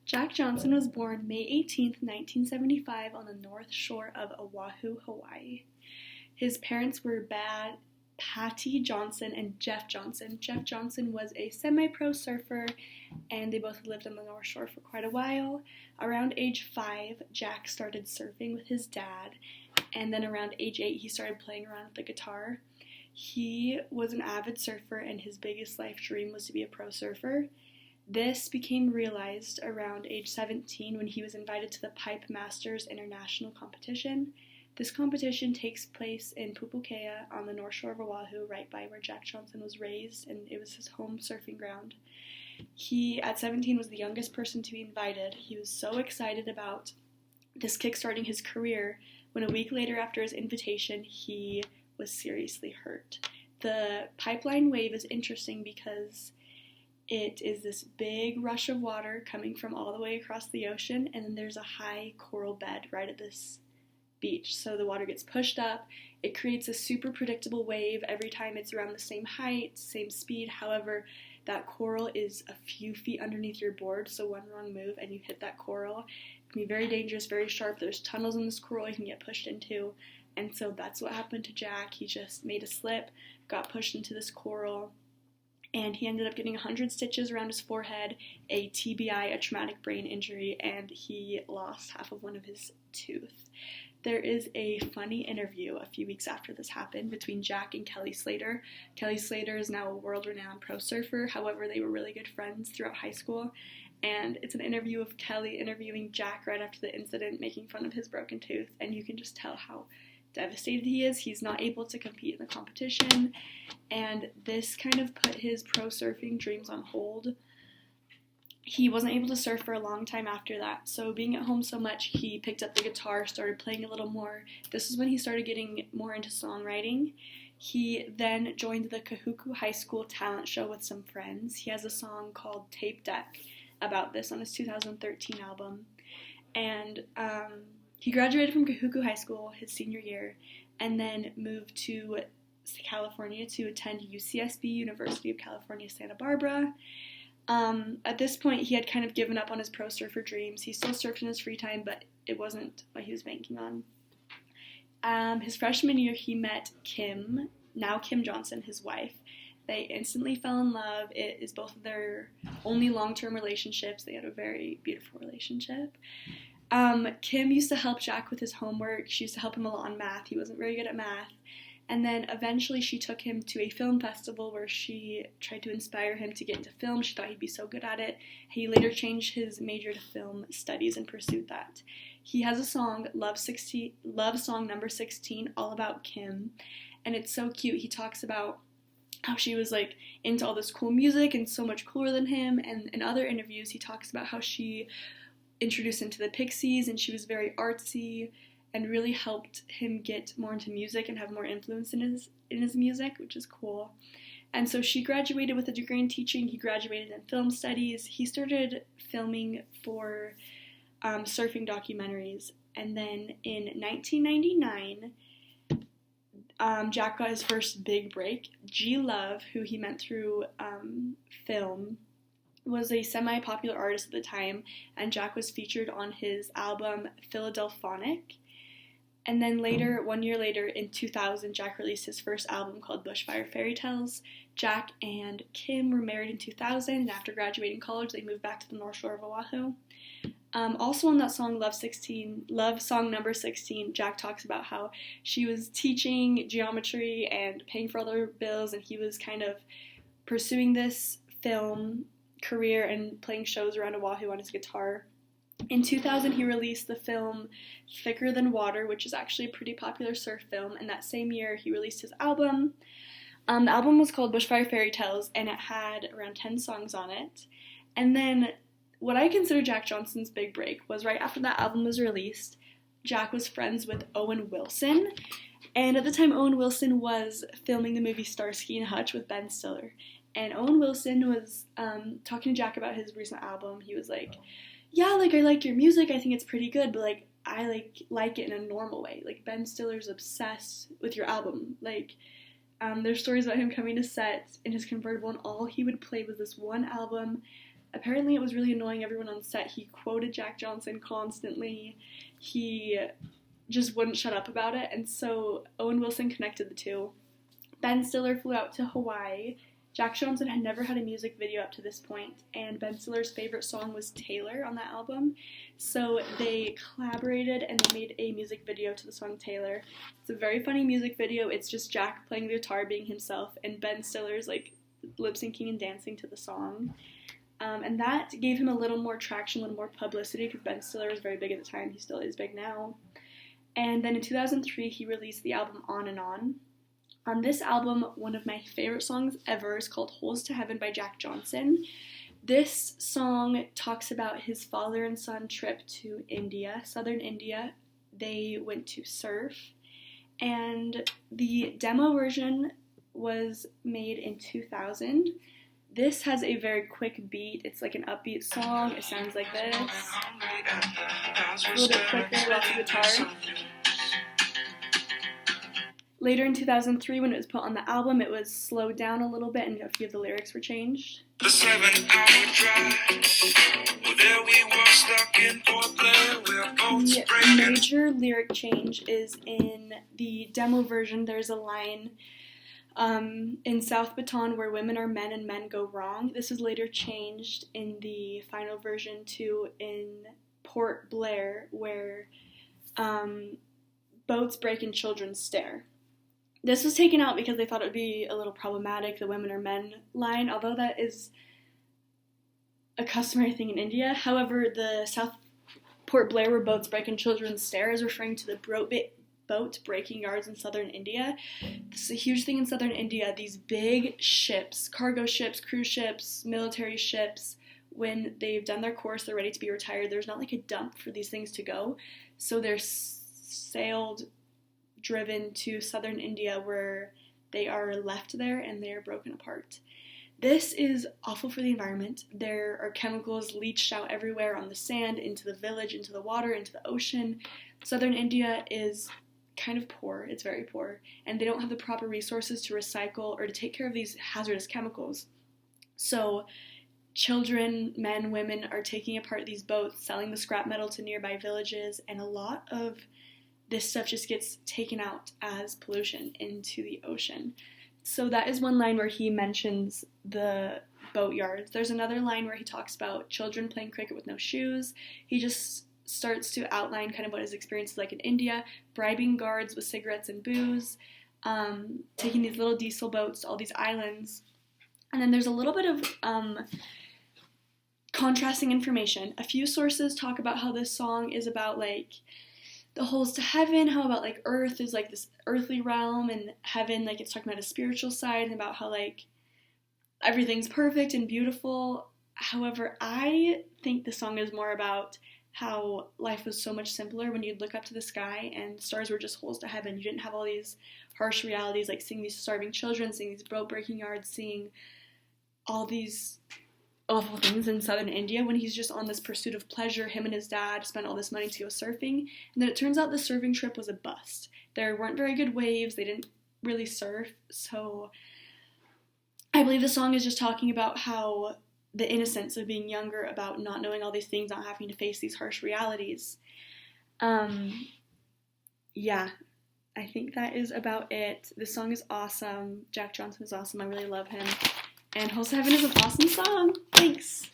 Jack Johnson was born May 18th, 1975 on the north shore of Oahu, Hawaii. His parents were Patty Johnson and Jeff Johnson. Jeff Johnson was a semi-pro surfer, and they both lived on the North Shore for quite a while. Around age 5, Jack started surfing with his dad, and then around age 8, he started playing around with the guitar. He was an avid surfer, and his biggest life dream was to be a pro surfer. This became realized around age 17 when he was invited to the Pipe Masters International competition. This competition takes place in Pupukea on the North Shore of Oahu, right by where Jack Johnson was raised, and it was his home surfing ground. He, at 17, was the youngest person to be invited. He was so excited about this kickstarting his career when a week later after his invitation, he was seriously hurt. The pipeline wave is interesting because it is this big rush of water coming from all the way across the ocean, and then there's a high coral bed right at this beach. So the water gets pushed up. It creates a super predictable wave every time it's around the same height, same speed. However, that coral is a few feet underneath your board, so one wrong move and you hit that coral. It can be very dangerous, very sharp. There's tunnels in this coral you can get pushed into. And so that's what happened to Jack. He just made a slip, got pushed into this coral, and he ended up getting 100 stitches around his forehead, a TBI, a traumatic brain injury, and he lost half of one of his teeth. There is a funny interview a few weeks after this happened between Jack and Kelly Slater. Kelly Slater is now a world-renowned pro surfer. However, they were really good friends throughout high school. And it's an interview of Kelly interviewing Jack right after the incident, making fun of his broken tooth. And you can just tell how devastated he is. He's not able to compete in the competition. And this kind of put his pro surfing dreams on hold. He wasn't able to surf for a long time after that, so being at home so much, he picked up the guitar, started playing a little more. This is when he started getting more into songwriting. He then joined the Kahuku High School talent show with some friends. He has a song called Tape Deck about this on his 2013 album. And he graduated from Kahuku High School his senior year and then moved to California to attend UCSB, University of California, Santa Barbara. At this point, he had kind of given up on his pro surfer dreams. He still surfed in his free time, but it wasn't what he was banking on. His freshman year, he met Kim, now Kim Johnson, his wife. They instantly fell in love. It is both of their only long-term relationships. They had a very beautiful relationship. Kim used to help Jack with his homework. She used to help him a lot on math. He wasn't very good at math. And then eventually she took him to a film festival where she tried to inspire him to get into film. She thought he'd be so good at it. He later changed his major to film studies and pursued that. He has a song, Love Song Number 16, all about Kim. And it's so cute. He talks about how she was like into all this cool music and so much cooler than him. And in other interviews, he talks about how she introduced him to the Pixies and she was very artsy, and really helped him get more into music and have more influence in his music, which is cool. And so she graduated with a degree in teaching. He graduated in film studies. He started filming for surfing documentaries. And then in 1999, Jack got his first big break. G Love, who he met through film, was a semi-popular artist at the time, and Jack was featured on his album Philadelphonic. And then later, 1 year later, in 2000, Jack released his first album called Bushfire Fairy Tales. Jack and Kim were married in 2000, and after graduating college, they moved back to the North Shore of Oahu. Also on that song, Love Song Number 16, Jack talks about how she was teaching geometry and paying for other bills, and he was kind of pursuing this film career and playing shows around Oahu on his guitar. In 2000, he released the film Thicker Than Water, which is actually a pretty popular surf film, and that same year he released his album. The album was called Bushfire Fairy Tales, and it had around 10 songs on it. And then what I consider Jack Johnson's big break was right after that album was released, Jack was friends with Owen Wilson, and at the time Owen Wilson was filming the movie Starsky and Hutch with Ben Stiller. And Owen Wilson was talking to Jack about his recent album. He was like, yeah, like, I like your music, I think it's pretty good, but, like, I like it in a normal way. Like, Ben Stiller's obsessed with your album. Like, there's stories about him coming to set in his convertible, and all he would play was this one album apparently it was really annoying everyone on set. He quoted Jack Johnson constantly. He just wouldn't shut up about it, and so Owen Wilson connected the two. Ben Stiller flew out to Hawaii. Jack Johnson had never had a music video up to this point, and Ben Stiller's favorite song was Taylor on that album. So they collaborated and they made a music video to the song Taylor. It's a very funny music video. It's just Jack playing the guitar, being himself, and Ben Stiller's like lip syncing and dancing to the song. And that gave him a little more traction, a little more publicity, because Ben Stiller was very big at the time. He still is big now. And then in 2003, he released the album On and On. On this album, one of my favorite songs ever is called Holes to Heaven by Jack Johnson. This song talks about his father and son trip to India, southern India. They went to surf, and the demo version was made in 2000. This has a very quick beat. It's like an upbeat song. It sounds like this. A little bit quicker, lots of guitar. Later in 2003, when it was put on the album, it was slowed down a little bit and a few of the lyrics were changed. The 7-hour drive, well, there we were stuck in Portland, where boats the breaking. major lyric change is in the demo version. There's a line in South Baton where women are men and men go wrong. This was later changed in the final version to in Port Blair, where boats break and children stare. This was taken out because they thought it would be a little problematic, the women are men line, although that is a customary thing in India. However, the South Port Blair where boats break and children stare is referring to the boat breaking yards in southern India. This is a huge thing in southern India. These big ships, cargo ships, cruise ships, military ships, when they've done their course, they're ready to be retired, there's not like a dump for these things to go. So they're driven to southern India where they are left there and they are broken apart. This is awful for the environment. There are chemicals leached out everywhere on the sand, into the village, into the water, into the ocean. Southern India is kind of poor. It's very poor. And they don't have the proper resources to recycle or to take care of these hazardous chemicals. So children, men, women are taking apart these boats, selling the scrap metal to nearby villages, and a lot of this stuff just gets taken out as pollution into the ocean. So that is one line where he mentions the boat yards. There's another line where he talks about children playing cricket with no shoes. He just starts to outline kind of what his experience is like in India, bribing guards with cigarettes and booze, taking these little diesel boats to all these islands. And then there's a little bit of contrasting information. A few sources talk about how this song is about like the holes to heaven, how about like earth is like this earthly realm, and heaven like it's talking about a spiritual side and about how like everything's perfect and beautiful. However, I think the song is more about how life was so much simpler when you'd look up to the sky and stars were just holes to heaven. You didn't have all these harsh realities like seeing these starving children, seeing these boat breaking yards, seeing all these awful things in southern India when he's just on this pursuit of pleasure. Him and his dad spent all this money to go surfing, and then it turns out the surfing trip was a bust. There weren't very good waves, they didn't really surf, so I believe the song is just talking about how the innocence of being younger, about not knowing all these things, not having to face these harsh realities. Yeah, I think that is about it. This song is awesome. Jack Johnson is awesome. I really love him. And Holes to Heaven is an awesome song. Thanks.